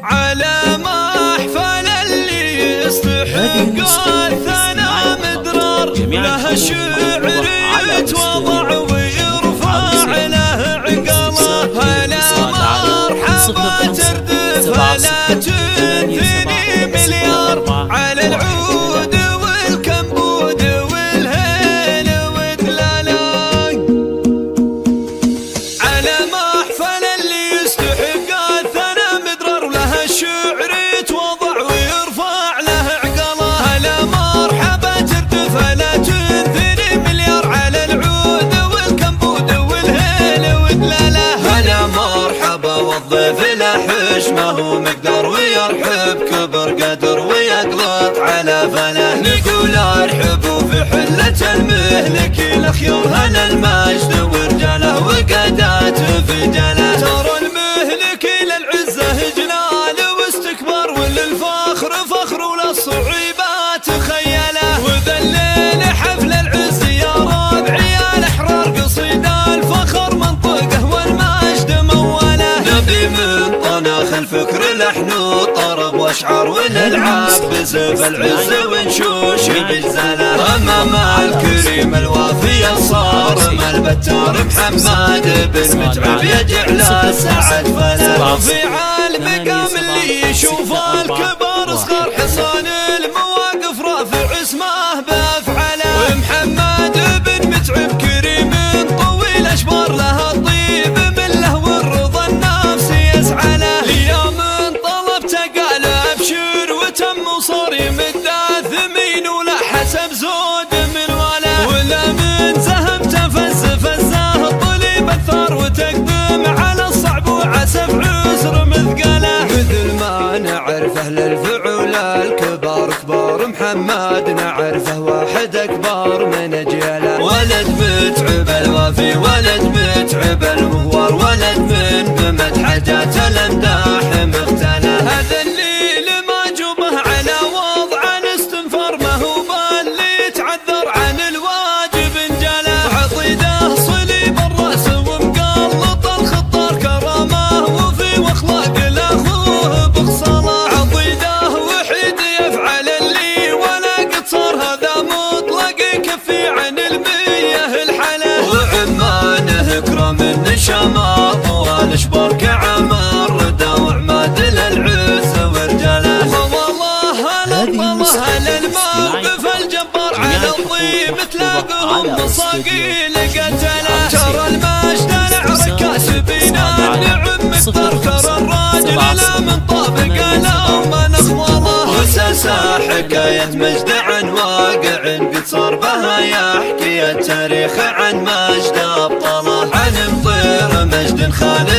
على محفل اللي يستحق الثناء مدرار، له شعر يتوضع ويرفع له عقله. هلا مرحبا تردف لا تنثني مليار، على العود والكمبود والهيل ودلالاي. على محفل اللي يستحق الثناء مدرار، له الشعر يتوضع ويرفع له عقله. هلا مرحبا تردف لا تنثني مليار، على العود والكمبود والهيل ودلاله. هلا مرحبا والضيف له حشمه ومقدار، ويرحب كبر قدر ويقلط على فله. نقول ارحبوا في حلة المهلك الخيار، هلا المجد ورجاله وقادات فجاله. ترى المهلك للعزة جلال واستكبار، وللفخر فخر وللصعيبات خيله. وذا الليل حفل العز يا ربعي الاحرار، قصيد الفخر منطقه والمجد موله. نبي من طناخ الفكر لحن وطرب واشعار، ونلعب بسيف العز ونشوش بجزاله. امام الكريم الوافي الصارم البتار، محمد بن متعب يجعل السعد فله. رفيع المقام اللي يشوف الكبار صغار، حصان المواقف رافع اسمه بافعله. ومحمد بن متعب كريم طويل اشبار، له الطيب من له والرضا النفس يسعى له. يا من طلبت قال ابشر وتم وصار يمد ثمين، ولا حسب زود من وله. ولا من زهمت فزه طلب الثار، وتقدم على الصعب وعسف عسر مثقله. مثل ما نعرف اهل الفعول الكبار كبار، محمد نعرفه واحد اكبر من اجياله. ولد متعب الوافي ولد متعب المهوار، ولد من بمدح جات الامداح مختله. هذا الليل ما جبه على وضع الاستنفار، ما هو باللي يتعذر عن الواجب انجله. عطيده صليب الراس ومقلط الخطار، كرامه وفي واخلاق لاخوه بخصاله. عطيده وحيد يفعل اللي ولا قد صار، هذا مطلق يكفي عن المية الحلا. وعمانه اكرم النشامه طوال اشبار، كعمر ردا وعماد للعز ورجاله. والله هلا الموقف الجبار، على الطيب تلاقهم بصاقيل قتله. ترى المجد العركاس بينا النعم مقدار، ترى الراجل لا من طابق لا من اخواله. وساسا حكاية مجد عن واقع قد صار بها، يحكي التاريخ عن مجد ابطاله. عن مطير مجد خالد